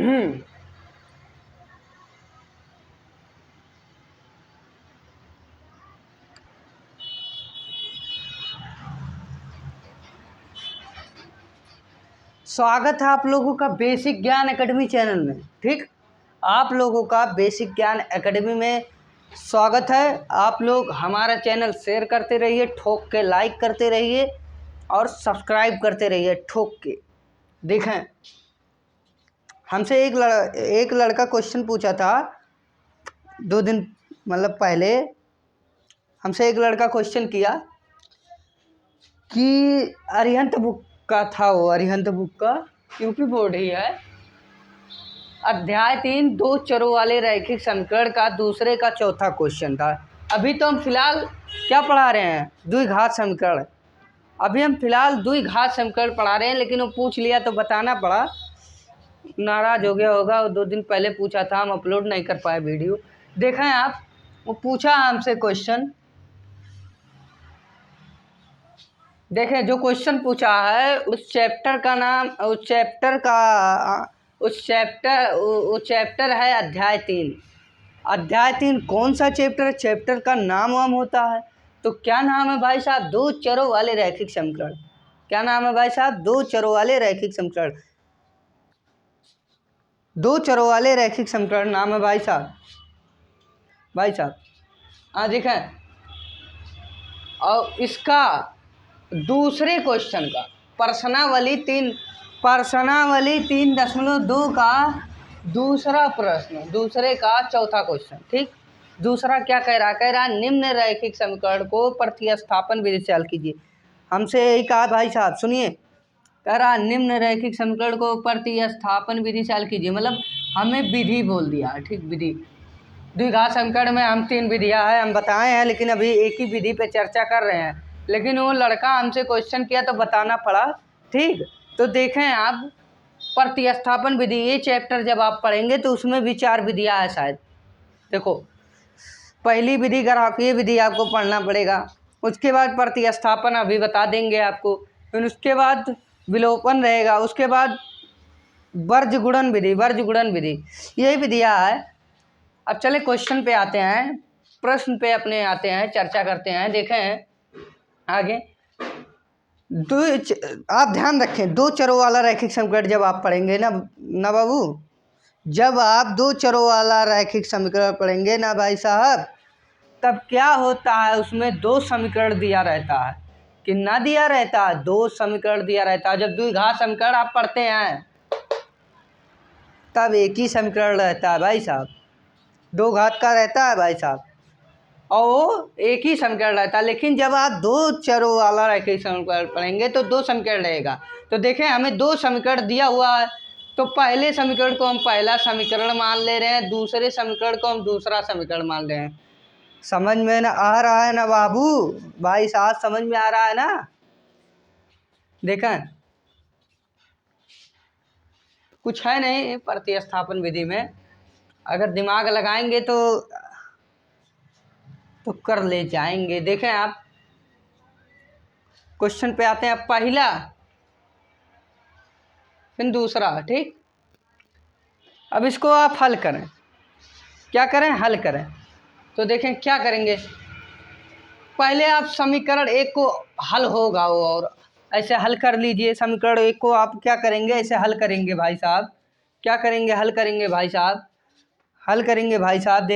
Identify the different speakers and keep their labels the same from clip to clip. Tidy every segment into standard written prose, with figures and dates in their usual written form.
Speaker 1: स्वागत है आप लोगों का बेसिक ज्ञान एकेडमी चैनल में। ठीक, आप लोगों का बेसिक ज्ञान एकेडमी में स्वागत है। आप लोग हमारा चैनल शेयर करते रहिए, ठोक के लाइक करते रहिए और सब्सक्राइब करते रहिए ठोक के। देखें, हमसे एक लड़का क्वेश्चन पूछा था 2 दिन मतलब पहले। हमसे एक लड़का क्वेश्चन किया कि अरिहंत बुक का था, वो अरिहंत बुक का यूपी बोर्ड ही है, अध्याय 3 दो चरों वाले रैखिक समीकरण का दूसरे का चौथा क्वेश्चन था। अभी तो हम फिलहाल क्या पढ़ा रहे हैं, द्विघात समीकरण। अभी हम फिलहाल द्विघात समीकरण पढ़ा रहे हैं, लेकिन वो पूछ लिया तो बताना पड़ा, नाराज हो गया होगा। वो 2 दिन पहले पूछा था, हम अपलोड नहीं कर पाए वीडियो। देखें आप, वो पूछा हमसे क्वेश्चन, देखें जो क्वेश्चन पूछा है उस चैप्टर का नाम, उस चैप्टर है अध्याय 3। अध्याय 3 कौन सा चैप्टर है, चैप्टर का नाम वाम होता है। तो क्या नाम है भाई साहब, दो चरों वाले रैखिक समीकरण। क्या नाम है भाई साहब, दो चरों वाले रैखिक समीकरण। दो चरों वाले रैखिक समीकरण नाम है भाई साहब। हाँ देखें, और इसका दूसरे क्वेश्चन का प्रश्नावली 3.2 का दूसरा प्रश्न, दूसरे का चौथा क्वेश्चन। ठीक, दूसरा क्या कह रहा है, निम्न रैखिक समीकरण को प्रतिस्थापन विधि से हल कीजिए। हमसे यही कहा भाई साहब, सुनिए, कह रहा निम्न रैखिक समीकरण को प्रतिस्थापन विधि से हल कीजिए, मतलब हमें विधि बोल दिया। ठीक, विधि। द्विघात समीकरण में हम 3 विधियाँ हैं, हम बताए हैं, लेकिन अभी एक ही विधि पे चर्चा कर रहे हैं। लेकिन वो लड़का हमसे क्वेश्चन किया तो बताना पड़ा। ठीक, तो देखें आप, प्रतिस्थापन विधि, ये चैप्टर जब आप पढ़ेंगे तो उसमें भी 4 विधियाँ हैं शायद। देखो, पहली विधि ग्राफीय विधि आपको पढ़ना पड़ेगा, उसके बाद प्रतिस्थापन अभी बता देंगे आपको, फिर उसके बाद विलोपन रहेगा, उसके बाद वर्ज गुणन विधि, यही विधियाँ है। अब चले क्वेश्चन पे आते हैं, प्रश्न पे अपने आते हैं, चर्चा करते हैं। देखें आगे, आप ध्यान रखें, दो चरों वाला रैखिक समीकरण जब आप पढ़ेंगे ना बाबू, जब आप दो चरों वाला रैखिक समीकरण पढ़ेंगे ना भाई साहब, तब क्या होता है, उसमें 2 समीकरण दिया रहता है। कितना दिया रहता है, 2 समीकरण दिया रहता है। जब द्विघात समीकरण आप पढ़ते हैं तब एक ही समीकरण रहता है भाई साहब, 2 घात का रहता है भाई साहब, और वो एक ही समीकरण रहता है। लेकिन जब आप 2 चरों वाला रैखिक समीकरण पढ़ेंगे तो 2 समीकरण रहेगा। तो देखें, हमें 2 समीकरण दिया हुआ है, तो पहले समीकरण को हम पहला समीकरण मान ले रहे हैं, दूसरे समीकरण को हम दूसरा समीकरण मान रहे हैं। समझ में ना आ रहा है ना बाबू, भाई साहब, समझ में आ रहा है ना। देखें, कुछ है नहीं प्रतिस्थापन विधि में, अगर दिमाग लगाएंगे तो कर ले जाएंगे। देखें आप, क्वेश्चन पे आते हैं, पहला फिर दूसरा। ठीक, अब इसको आप हल करें, क्या करें, हल करें। तो देखें क्या करेंगे, पहले आप समीकरण 1 को हल होगा वो, और ऐसे हल कर लीजिए। समीकरण 1 को आप क्या करेंगे, ऐसे हल करेंगे भाई साहब। क्या करेंगे, हल करेंगे भाई साहब, हल करेंगे भाई साहब।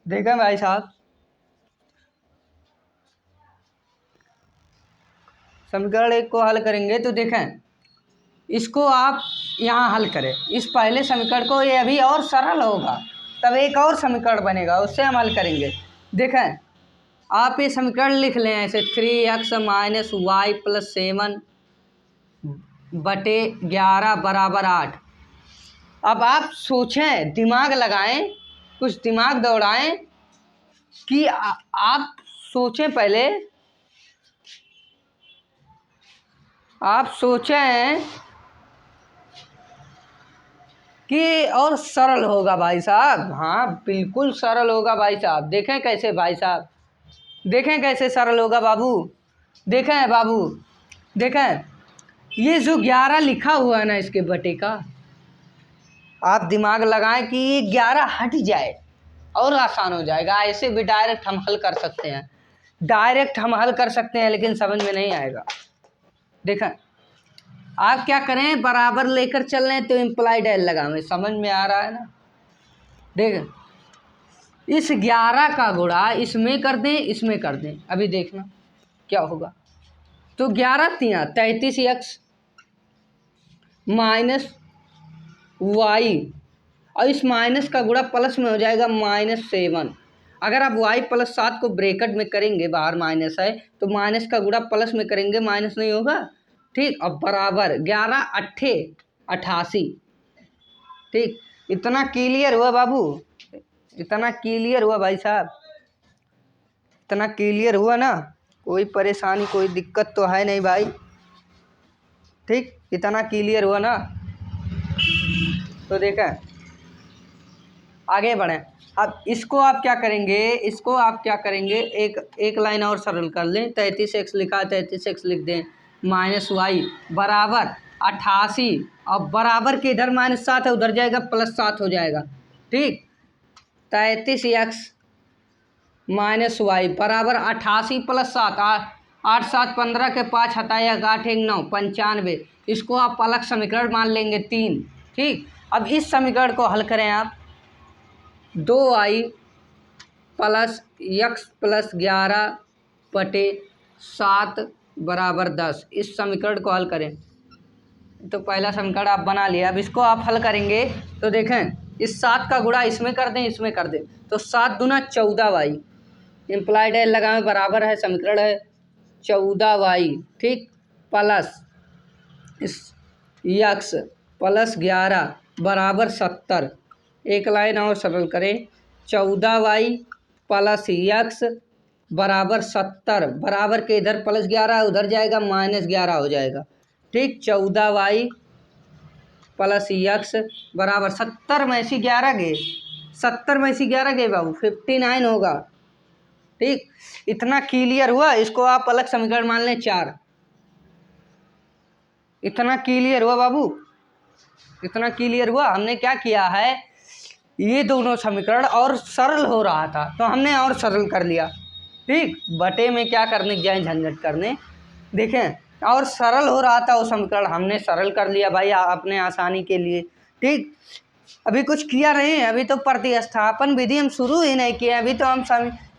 Speaker 1: देखें भाई साहब, समीकरण 1 को हल करेंगे तो देखें, इसको आप यहाँ हल करें, इस पहले समीकरण को, ये अभी और सरल होगा, तब एक और समीकरण बनेगा, उससे हम हल करेंगे। देखें, आप ये समीकरण लिख लें ऐसे, 3x - y + 7/11 = 8। अब आप सोचें, दिमाग लगाएं, कुछ दिमाग दौड़ाएं कि आप सोचें, पहले आप सोचें कि और सरल होगा भाई साहब। हाँ, बिल्कुल सरल होगा भाई साहब। देखें कैसे भाई साहब, देखें कैसे सरल होगा बाबू। देखें बाबू, देखें, ये जो 11 लिखा हुआ है ना, इसके बटे का, आप दिमाग लगाएं कि ये 11 हट जाए और आसान हो जाएगा। ऐसे भी डायरेक्ट हम हल कर सकते हैं, लेकिन समझ में नहीं आएगा। देखा, आप क्या करें, बराबर लेकर चल रहे हैं तो इम्प्लाइड एल लगावें, समझ में आ रहा है ना। देख, इस 11 का गुणा इसमें कर दें, इसमें कर दें, अभी देखना क्या होगा। तो 11 तिया 33x माइनस वाई, और इस माइनस का गुणा प्लस में हो जाएगा -7। अगर आप y + 7 को ब्रैकेट में करेंगे, बाहर माइनस है तो माइनस का गुणा प्लस में करेंगे, माइनस नहीं होगा। ठीक, अब बराबर 11 अट्ठे 88। ठीक, इतना क्लियर हुआ बाबू, इतना क्लियर हुआ भाई साहब, इतना क्लियर हुआ ना, कोई परेशानी कोई दिक्कत तो है नहीं भाई। ठीक, इतना क्लियर हुआ ना। तो देखा, आगे बढ़ें। अब इसको आप क्या करेंगे, एक लाइन और सरल कर लें। 33x लिखा है, 33x लिख दें, -y बराबर 88, और बराबर के इधर -7 है, उधर जाएगा +7 हो जाएगा। ठीक, 33x -y बराबर 88 + 7, 8 7 15 के 5 हटाया 8 1 9 95। इसको आप अलग समीकरण मान लेंगे 3। ठीक, अब इस समीकरण को हल करें आप। 2y + x + 11/7 बराबर 10, इस समीकरण को हल करें। तो पहला समीकरण आप बना लिया। अब इसको आप हल करेंगे तो देखें, इस 7 का गुणा इसमें कर दें, इसमें कर दें, तो 7 दूना 14y, इम्प्लाइड एल लगाएं, बराबर है, समीकरण है 14y। ठीक, प्लस इस x + 11 बराबर 70। एक लाइन और सरल करें, 14y + x बराबर 70, बराबर के इधर +11 उधर जाएगा, -11 हो जाएगा। ठीक, 14y + x बराबर 70 में से 11 गए, 70 में से 11 गए बाबू, 59 होगा। ठीक, इतना क्लियर हुआ। इसको आप अलग समीकरण मान लें 4। इतना क्लियर हुआ बाबू, इतना क्लियर हुआ। हमने क्या किया है, ये दोनों समीकरण और सरल हो रहा था तो हमने और सरल कर लिया। ठीक, बटे में क्या करने जाए झंझट करने, देखें, और सरल हो रहा था वो समीकरण, हमने सरल कर लिया भाई अपने आसानी के लिए। ठीक, अभी कुछ किया नहीं, अभी तो प्रतिस्थापन विधि हम शुरू ही नहीं किए, अभी तो हम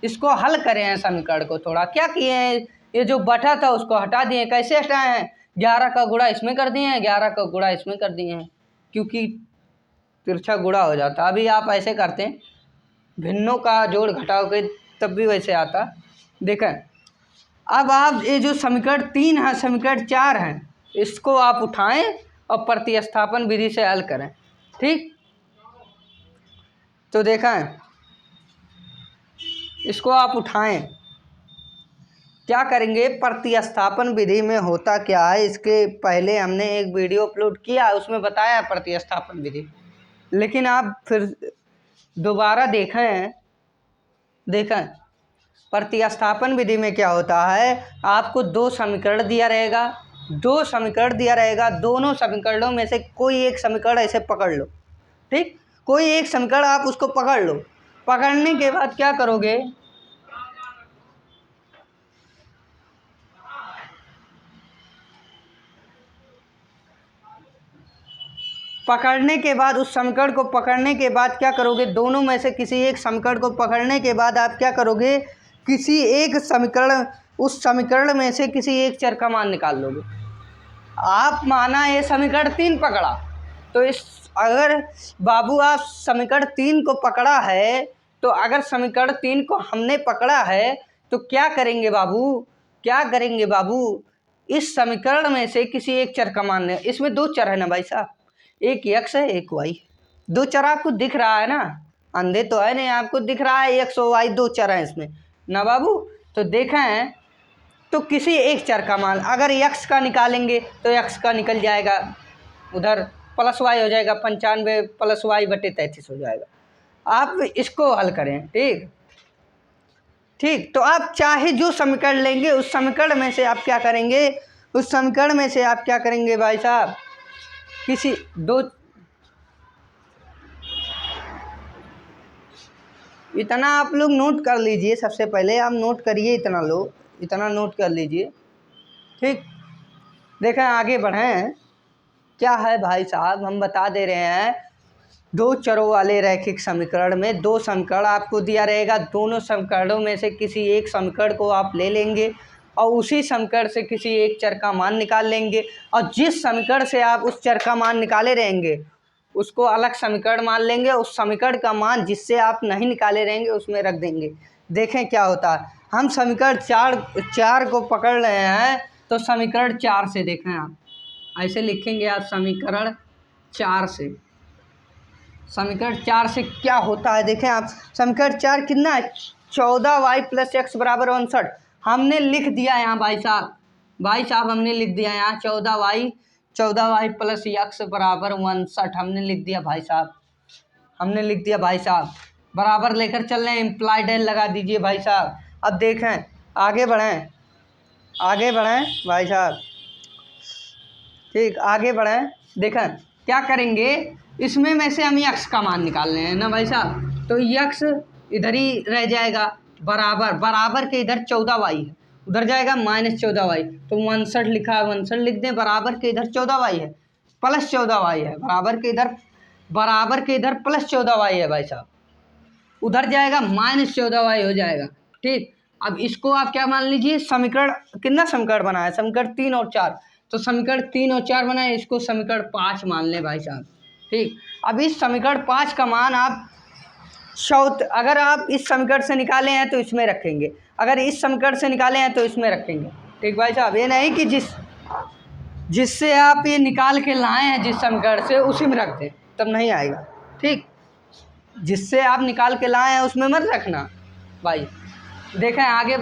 Speaker 1: इसको हल करे हैं समीकरण को। थोड़ा क्या किए हैं, ये जो बटा था उसको हटा दिए। कैसे हटाए हैं, 11 का गुणा इसमें कर दिए हैं, 11 का गुणा इसमें कर दिए हैं, क्योंकि तिरछा गुणा हो जाता। अभी आप ऐसे करते हैं, भिन्नों का जोड़ घटाव के, तब भी वैसे आता। देखें, अब आप ये जो समीकरण 3 है, समीकरण 4 है, इसको आप उठाएं और प्रतिस्थापन विधि से हल करें। ठीक, तो देखें, इसको आप उठाएं, क्या करेंगे, प्रतिस्थापन विधि में होता क्या है, इसके पहले हमने एक वीडियो अपलोड किया, उसमें बताया प्रतिस्थापन विधि, लेकिन आप फिर दोबारा देखें प्रतिस्थापन विधि में क्या होता है। आपको 2 समीकरण दिया रहेगा, दोनों समीकरणों में से कोई एक समीकरण ऐसे पकड़ लो। ठीक, कोई एक समीकरण आप उसको पकड़ लो। पकड़ने के बाद क्या करोगे, पकड़ने के बाद उस समीकरण को पकड़ने के बाद क्या करोगे, दोनों में से किसी एक समीकरण को पकड़ने के बाद आप क्या करोगे, किसी एक समीकरण, उस समीकरण में से किसी एक चर का मान निकाल लोगे। आप माना ये समीकरण 3 पकड़ा, तो इस अगर बाबू आप समीकरण 3 को पकड़ा है, तो अगर समीकरण 3 को हमने पकड़ा है तो क्या करेंगे बाबू, इस समीकरण में से किसी एक चर का मान लें। इसमें 2 चर है ना भाई साहब, एक x है एक y, 2 चर आपको दिख रहा है ना, अंधे तो है नहीं, आपको दिख रहा है x और y 2 चर हैं इसमें ना बाबू। तो देखें, तो किसी एक चर का मान, अगर x का निकालेंगे तो x का निकल जाएगा, उधर +y हो जाएगा, 95 + y बटे 33 हो जाएगा। आप इसको हल करें। ठीक, तो आप चाहे जो समीकरण लेंगे, उस समीकरण में से आप क्या करेंगे, भाई साहब, किसी 2 इतना आप लोग नोट कर लीजिए, सबसे पहले आप नोट करिए, इतना लो, इतना नोट कर लीजिए। ठीक, देखें आगे बढ़ें। क्या है भाई साहब, हम बता दे रहे हैं, दो चरों वाले रैखिक समीकरण में दो समीकरण आपको दिया रहेगा, दोनों समीकरणों में से किसी एक समीकरण को आप ले लेंगे और उसी समीकरण से किसी एक चर का मान निकाल लेंगे, और जिस समीकरण से आप उस चर का मान निकाले रहेंगे उसको अलग समीकरण मान लेंगे, उस समीकरण का मान जिससे आप नहीं निकाले रहेंगे उसमें रख देंगे। देखें क्या होता है। हम समीकरण चार को पकड़ रहे हैं, तो समीकरण 4 से देखें आप ऐसे लिखेंगे, आप समीकरण 4 से, समीकरण 4 से क्या होता है देखें आप। समीकरण 4 कितना है, 14y + x = 59। हमने लिख दिया यहाँ भाई साहब हमने लिख दिया यहाँ 14y + x = 59 हमने लिख दिया भाई साहब, हमने लिख दिया भाई साहब। बराबर लेकर चल रहे हैं, इम्प्लाइड एल लगा दीजिए भाई साहब। अब देखें आगे बढ़ें, आगे बढ़ें भाई साहब। ठीक, आगे बढ़ें। देखें क्या करेंगे, इसमें में से हम यक्स का मान निकाल रहे हैं ना भाई साहब, तो यक्स इधर ही रह जाएगा, बराबर के इधर 14y है, उधर जाएगा -14y, तो 59 लिखा है, 59 लिख दें। बराबर के इधर 14y है, +14y है, बराबर के इधर +14y है भाई साहब, उधर जाएगा -14y हो जाएगा। ठीक, अब इसको आप क्या मान लीजिए, समीकरण कितना समीकरण बना है, समीकरण 3 और 4, तो समीकरण 3 और 4 बनाए, इसको समीकरण 5 मान लें भाई साहब। ठीक, अब इस समीकरण 5 का मान आप अगर आप इस समीकरण से निकाले हैं तो इसमें रखेंगे, अगर इस समीकरण से निकाले हैं तो इसमें रखेंगे। ठीक भाई साहब, ये नहीं कि जिससे आप ये निकाल के लाए हैं जिस समीकरण से उसी में रख दें, तब नहीं आएगा। ठीक, जिससे आप निकाल के लाए हैं उसमें मत रखना भाई। देखें आगे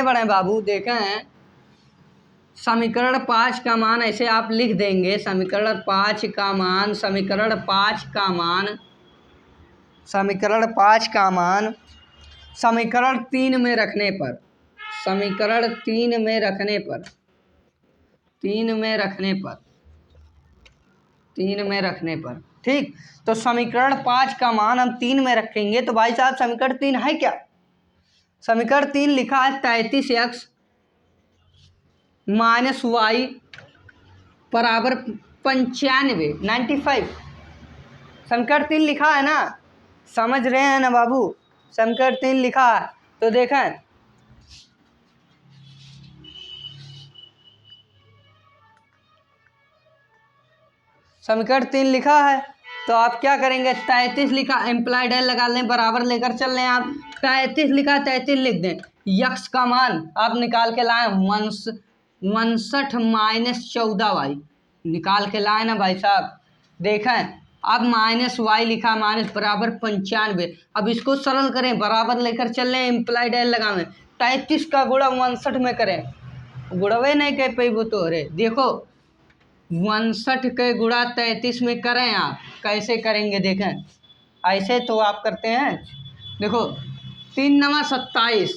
Speaker 1: बढ़ें बाबू। देखें समीकरण 5 का मान ऐसे आप लिख देंगे, समीकरण 5 का मान समीकरण 3 में रखने पर ठीक, तो समीकरण 5 का मान हम 3 में रखेंगे, तो भाई साहब समीकरण 3 है क्या, समीकरण 3 लिखा है 33x - y = 95। समीकरण 3 लिखा है ना, समझ रहे हैं ना बाबू, समीकरण 3 लिखा है, तो देखें समीकरण 3 लिखा है, तो आप क्या करेंगे, 33 लिखा, इम्प्लाइड एल लगा लें, बराबर लेकर चल लें आप, 33 लिखा, 33 लिख दें। यक्स का मान आप निकाल के लाए 59 - 14y निकाल के लाए ना भाई साहब। देखें अब -y लिखा, माइनस बराबर 95। अब इसको सरल करें, बराबर लेकर चल लें, इम्प्लाइड एल लगावें, 33 का गुणा 59 में करें, गुणवे नहीं कह पाई वो तो। अरे देखो 59 के गुणा 33 में करें, आप कैसे करेंगे देखें, ऐसे तो आप करते हैं, देखो 3 9 27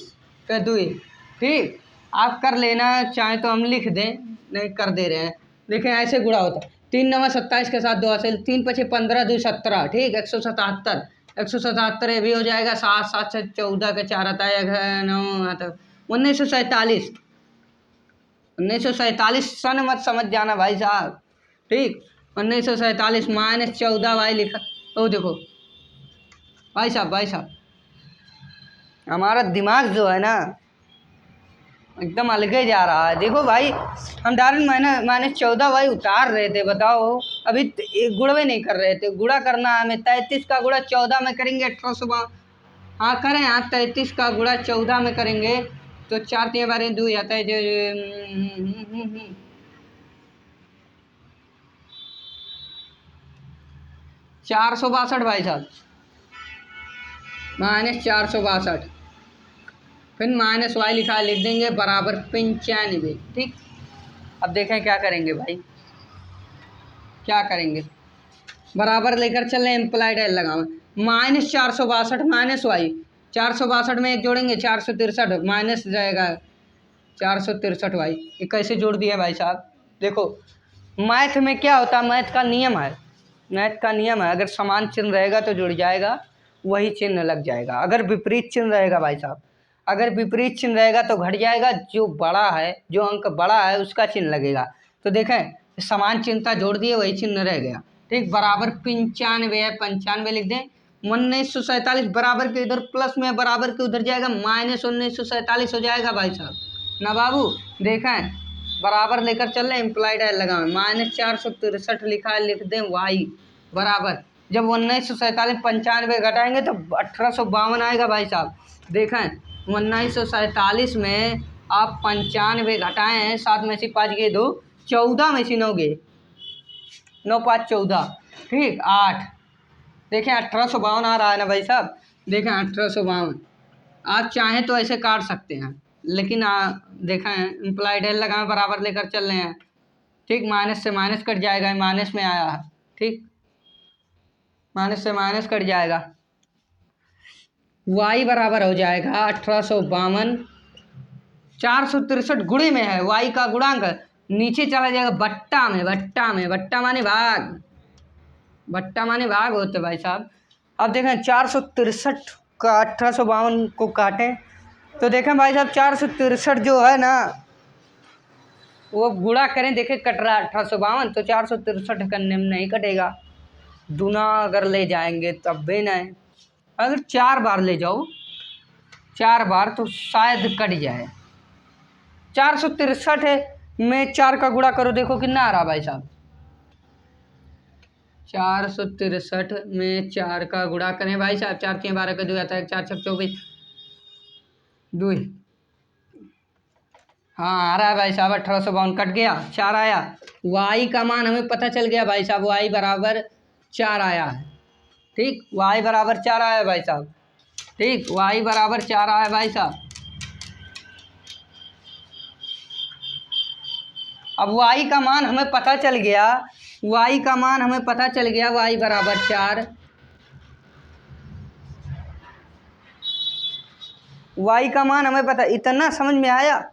Speaker 1: का 2। ठीक, आप कर लेना चाहे तो हम लिख दें, नहीं कर दे रहे हैं। देखें ऐसे गुणा होता है, 3 9 27 के साथ 2 हासिल, 3 5 15 2 17। ठीक, 177 ये भी हो जाएगा, 7 7 से 14 के 4 आता है 9 आता, 1947 सन मत समझ जाना भाई साहब। ठीक, 1947 -14y लिखा, ओ देखो भाई साहब हमारा दिमाग जो है ना एकदम अलगे जा रहा है। देखो भाई हम डायरेक्ट -14y उतार रहे थे, बताओ अभी गुणवे नहीं कर रहे थे, गुणा करना है हमें। 33 का गुणा 14 में करेंगे, 1800, हाँ करें, हाँ 33 का गुणा 14 में करेंगे तो 4 3 बार 2 आता है, जो 462 भाई साहब, -462, फिर -y लिखा, लिख देंगे, बराबर 95। ठीक, अब देखें क्या करेंगे भाई, क्या करेंगे, बराबर लेकर चल रहे, इम्प्लाइड एल लगाओ, -462 -y, 462 में एक जोड़ेंगे 463, माइनस जाएगा 463y, ये कैसे जोड़ दिया भाई साहब। देखो मैथ में क्या होता है, मैथ का नियम है, अगर समान चिन्ह रहेगा तो जुड़ जाएगा, वही चिन्ह लग जाएगा। अगर विपरीत चिन्ह रहेगा भाई साहब, अगर विपरीत चिन्ह रहेगा तो घट जाएगा, जो बड़ा है, जो अंक बड़ा है उसका चिन्ह लगेगा। तो देखें समान चिन्हता जोड़ दिए, वही चिन्ह रह गया। ठीक, बराबर 95 है, 95 लिख दें। 1947 बराबर के इधर प्लस में, बराबर के उधर जाएगा, माइनस 1947 हो जाएगा भाई साहब ना बाबू। देखें बराबर लेकर चल रहे, इम्प्लाइड है लगा, -463 लिखा है, लिख दें वाई बराबर, जब 1947 95 घटाएंगे तो 1852 आएगा भाई साहब। देखें 1947 में आप 95 घटाए हैं, 7 में से 5 गए 2, 14 में से 9 गए, 9 5 14, ठीक 8। देखें 1852 आ रहा है ना भाई साहब। देखें 1852, आप चाहें तो ऐसे काट सकते हैं, लेकिन देखें इम्प्लाइड है लगाएं, बराबर लेकर चल रहे हैं। ठीक, माइनस से माइनस कट जाएगा, माइनस में आया है। ठीक, माइनस से माइनस कट जाएगा, y बराबर हो जाएगा 1852, 463 गुणे में है, y का गुणांक नीचे चला जाएगा बट्टा में, बट्टा में, बट्टा माने भाग, बट्टा माने भाग होते भाई साहब। अब देखें 463 का 1852 को काटें तो देखें भाई साहब 463 जो है ना वो गुणा करें, देखें कट रहा है 1852, तो 463 करने में नहीं कटेगा। दूना अगर ले जाएंगे तब भी नहीं, अगर 4 बार ले जाओ, 4 बार तो शायद कट जाए। 463 में 4 का गुणा करो, देखो कितना आ रहा भाई साहब। 463 में 4 का गुणा करें भाई साहब, 4 3 12 का 2 आता है, 4 6 24 2, हाँ आ रहा है भाई साहब 1852, कट गया, 4 आया। वाई का मान हमें पता चल गया भाई साहब, वाई बराबर 4 आया है। ठीक, वाई बराबर 4 आया भाई साहब। ठीक, वाई बराबर 4 आया भाई साहब। अब वाई का मान हमें पता चल गया, वाई का मान हमें पता चल गया, वाई बराबर 4, वाई का मान हमें पता। इतना समझ में आया,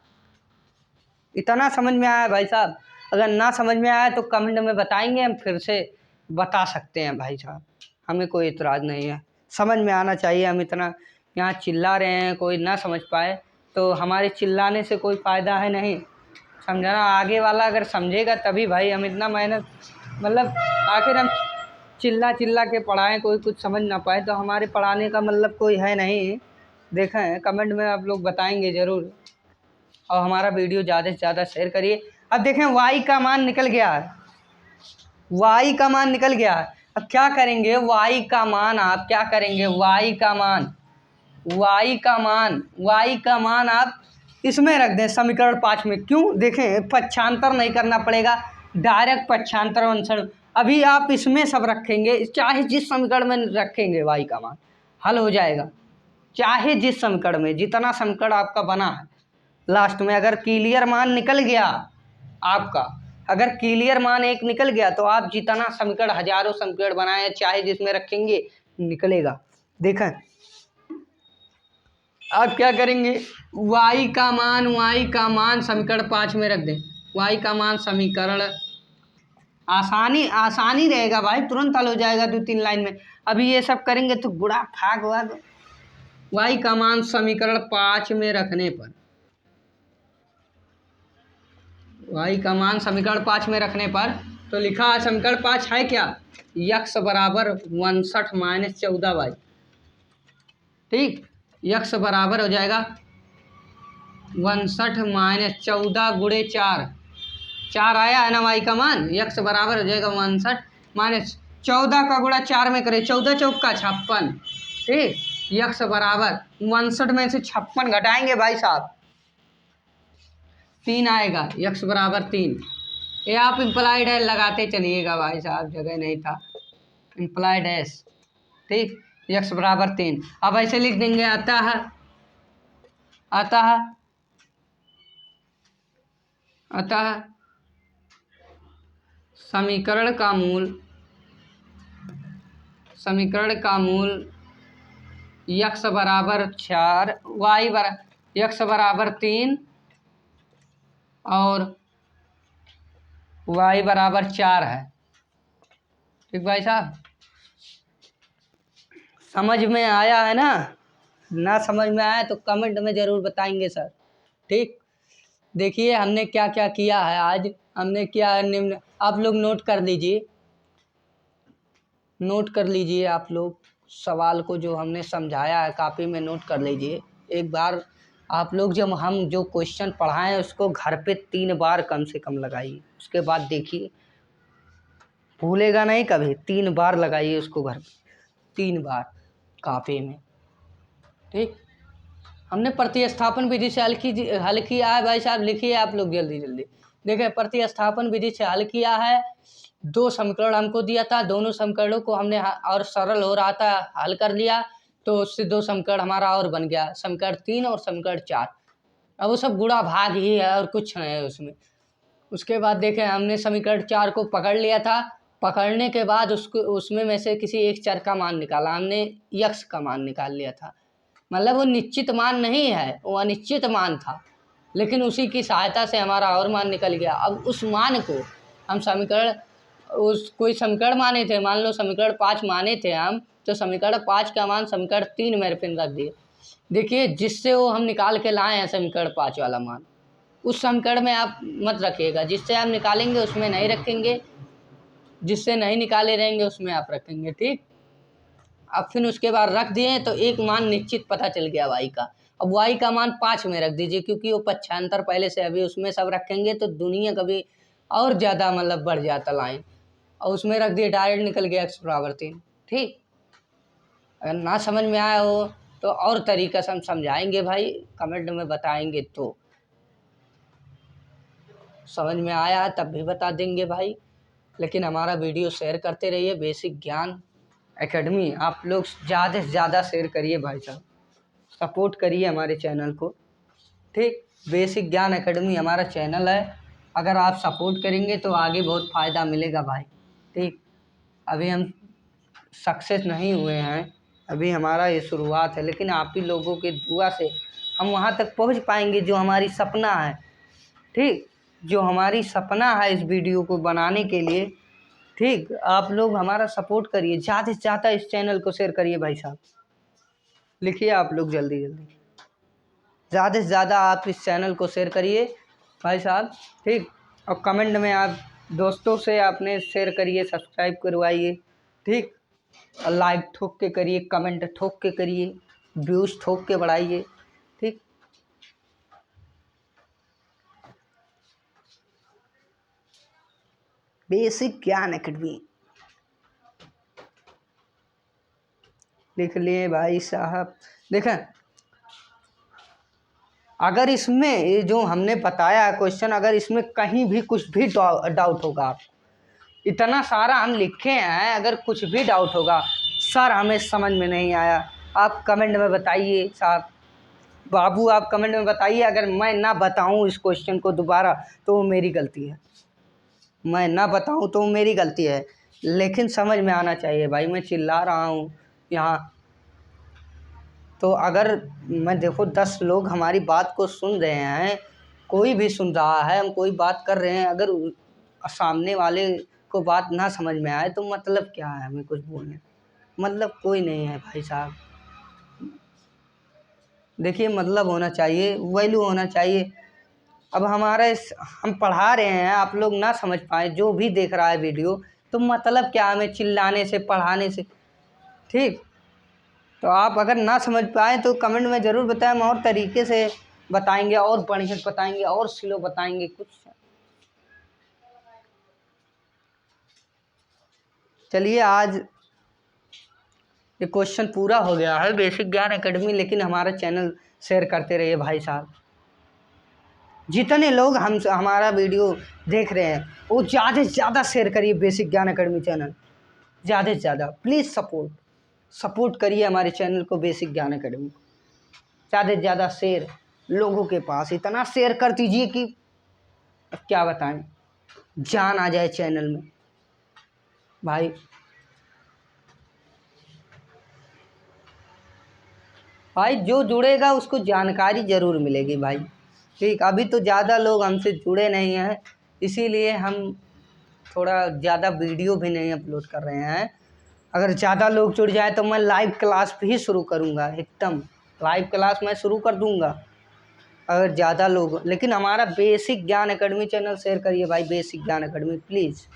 Speaker 1: इतना समझ में आया भाई साहब। अगर ना समझ में आया तो कमेंट में बताएंगे, हम फिर से बता सकते हैं भाई साहब, हमें कोई इतराज़ नहीं है। समझ में आना चाहिए, हम इतना यहाँ चिल्ला रहे हैं, कोई ना समझ पाए तो हमारे चिल्लाने से कोई फ़ायदा है नहीं, समझाना। आगे वाला अगर समझेगा तभी भाई, हम इतना मेहनत, मतलब आखिर हम चिल्ला चिल्ला के पढ़ाएं, कोई कुछ समझ ना पाए तो हमारे पढ़ाने का मतलब कोई है नहीं। देखें कमेंट में आप लोग बताएंगे ज़रूर, और हमारा वीडियो ज़्यादा से ज़्यादा शेयर करिए। अब देखें वाई का मान निकल गया है, वाई का मान निकल गया है। अब क्या करेंगे, वाई का मान आप क्या करेंगे, वाई का मान, वाई का मान, वाई का मान आप इसमें रख दें समीकरण 5 में। क्यों, देखें पक्षांतर नहीं करना पड़ेगा, डायरेक्ट पक्षांतर अंशण। अभी आप इसमें सब रखेंगे, चाहे जिस समीकरण में रखेंगे वाई का मान हल हो जाएगा, चाहे जिस समीकरण में, जितना समीकरण आपका बना है लास्ट में अगर क्लियर मान निकल गया आपका, अगर क्लियर मान एक निकल गया तो आप जितना समीकरण, हजारों समीकरण बनाए चाहे जिसमें रखेंगे निकलेगा। देखें आप क्या करेंगे, y का मान, y का मान समीकरण 5 में रख दें, y का मान समीकरण, आसानी रहेगा भाई, तुरंत हल हो जाएगा 2-3 लाइन में। अभी ये सब करेंगे तो गुणा भाग हुआ, y का मान समीकरण 5 में रखने पर, y का मान समीकरण 5 में रखने पर तो लिखा है समीकरण 5 है क्या, x बराबर 59 माइनस 14y। ठीक, x बराबर हो जाएगा 59 माइनस 14 गुणे 4, 4 आया है ना y का मान, x बराबर हो जाएगा 59 माइनस 14 का गुणा 4 में करें, 14 चौक का 56। ठीक, x बराबर 59 में से 56 घटाएंगे भाई साहब, 3 आएगा, x बराबर 3। ये आप इम्प्लाइड है लगाते चलिएगा भाई साहब, जगह नहीं था, इम्प्लाइड एस। ठीक, x बराबर 3। अब ऐसे लिख देंगे, अतः समीकरण का मूल x बराबर 4, x बराबर 3 और y बराबर 4 है। ठीक भाई साहब, समझ में आया है ना समझ में आया तो कमेंट में ज़रूर बताएंगे सर। ठीक, देखिए हमने क्या क्या किया है आज। हमने क्या निम्न, आप लोग नोट कर लीजिए, नोट कर लीजिए आप लोग सवाल को जो हमने समझाया है कापी में नोट कर लीजिए। एक बार आप लोग जब हम जो क्वेश्चन पढ़ाएं उसको घर पे 3 बार कम से कम लगाइए, उसके बाद देखिए भूलेगा नहीं कभी। 3 बार लगाइए उसको घर पे, 3 बार कापी में। ठीक, हमने प्रतिस्थापन विधि से हल किया है भाई साहब, लिखिए आप लोग जल्दी जल्दी। देखिए प्रतिस्थापन विधि से हल किया है, 2 समीकरण हमको दिया था, दोनों समीकरणों को हमने और सरल हो रहा था हल कर लिया, तो उससे 2 समीकरण हमारा और बन गया, समीकरण 3 और समीकरण 4। अब वो सब गुणा भाग ही है और कुछ नहीं है उसमें। उसके बाद देखें हमने समीकरण 4 को पकड़ लिया था, पकड़ने के बाद उसको उसमें में से किसी एक चर का मान निकाला, हमने यक्स का मान निकाल लिया था। मतलब वो निश्चित मान नहीं है, वो अनिश्चित मान था, लेकिन उसी की सहायता से हमारा और मान निकल गया। अब उस मान को हम समीकरण, उस कोई समीकरण माने थे, मान लो समीकरण 5 माने थे हम, तो समीकरण 5 का मान समीकरण 3 में फिर रख दिए। देखिए जिससे वो हम निकाल के लाए हैं समीकरण 5 वाला मान, उस समीकरण में आप मत रखिएगा, जिससे आप निकालेंगे उसमें नहीं रखेंगे, जिससे नहीं निकाले रहेंगे उसमें आप रखेंगे। ठीक, अब फिर उसके बाद रख दिए तो एक मान निश्चित पता चल गया y का। अब y का मान 5 में रख दीजिए, क्योंकि वो पक्षांतर पहले से अभी उसमें सब रखेंगे तो दुनिया कभी और ज़्यादा मतलब बढ़ जाता लाइन, और उसमें रख दिए, डायरेक्ट निकल गया x बराबर 3। ठीक, अगर ना समझ में आया हो तो और तरीका से हम समझाएंगे भाई, कमेंट में बताएंगे, तो समझ में आया तब भी बता देंगे भाई। लेकिन हमारा वीडियो शेयर करते रहिए, बेसिक ज्ञान एकेडमी आप लोग ज़्यादा से ज़्यादा शेयर करिए भाई साहब, सपोर्ट करिए हमारे चैनल को। ठीक, बेसिक ज्ञान एकेडमी हमारा चैनल है, अगर आप सपोर्ट करेंगे तो आगे बहुत फ़ायदा मिलेगा भाई। ठीक, अभी हम सक्सेस नहीं हुए हैं, अभी हमारा ये शुरुआत है, लेकिन आप ही लोगों के दुआ से हम वहाँ तक पहुँच पाएंगे जो हमारी सपना है। ठीक, जो हमारी सपना है इस वीडियो को बनाने के लिए। ठीक, आप लोग हमारा सपोर्ट करिए, ज़्यादा से ज़्यादा इस चैनल को शेयर करिए भाई साहब, लिखिए आप लोग जल्दी जल्दी, ज़्यादा से ज़्यादा आप इस चैनल को शेयर करिए भाई साहब। ठीक, और कमेंट में आप दोस्तों से आपने शेयर करिए, सब्सक्राइब करवाइए। ठीक, और लाइक ठोक के करिए, कमेंट ठोक के करिए, व्यूज़ ठोक के बढ़ाइए। ठीक, बेसिक ज्ञान एकेडमी लिख लिए भाई साहब। देखें अगर इसमें ये जो हमने बताया है क्वेश्चन, अगर इसमें कहीं भी कुछ भी डाउट होगा, आप इतना सारा हम लिखे हैं, अगर कुछ भी डाउट होगा सर हमें समझ में नहीं आया, आप कमेंट में बताइए साहब, बाबू आप कमेंट में बताइए। अगर मैं ना बताऊं इस क्वेश्चन को दोबारा तो वो मेरी गलती है, मैं ना बताऊं तो वो मेरी गलती है, लेकिन समझ में आना चाहिए भाई। मैं चिल्ला रहा हूँ यहाँ, तो अगर मैं देखो 10 लोग हमारी बात को सुन रहे हैं, कोई भी सुन रहा है, हम कोई बात कर रहे हैं, अगर सामने वाले को बात ना समझ में आए तो मतलब क्या है हमें कुछ बोलने, मतलब कोई नहीं है भाई साहब। देखिए मतलब होना चाहिए, वैल्यू होना चाहिए। अब हम पढ़ा रहे हैं, आप लोग ना समझ पाए, जो भी देख रहा है वीडियो, तो मतलब क्या हमें चिल्लाने से, पढ़ाने से। ठीक, तो आप अगर ना समझ पाए तो कमेंट में ज़रूर बताएं, हम और तरीके से बताएंगे, और बढ़िया बताएंगे, और स्लो बताएंगे कुछ। चलिए आज ये क्वेश्चन पूरा हो गया है, बेसिक ज्ञान एकेडमी, लेकिन हमारा चैनल शेयर करते रहिए भाई साहब। जितने लोग हमारा वीडियो देख रहे हैं वो ज़्यादा से ज़्यादा शेयर करिए बेसिक ज्ञान एकेडमी चैनल, ज़्यादा से ज़्यादा प्लीज़ सपोर्ट करिए हमारे चैनल को, बेसिक ज्ञान एकेडमी को ज़्यादा से ज़्यादा शेयर लोगों के पास, इतना शेयर कर दीजिए कि अब क्या बताएं, जान आ जाए चैनल में भाई। भाई जो जुड़ेगा उसको जानकारी ज़रूर मिलेगी भाई। ठीक, अभी तो ज़्यादा लोग हमसे जुड़े नहीं हैं, इसीलिए हम थोड़ा ज़्यादा वीडियो भी नहीं अपलोड कर रहे हैं, अगर ज़्यादा लोग जुड़ जाए तो मैं लाइव क्लास भी शुरू करूँगा, एकदम लाइव क्लास मैं शुरू कर दूँगा अगर ज़्यादा लोग। लेकिन हमारा बेसिक ज्ञान एकेडमी चैनल शेयर करिए भाई, बेसिक ज्ञान एकेडमी प्लीज़।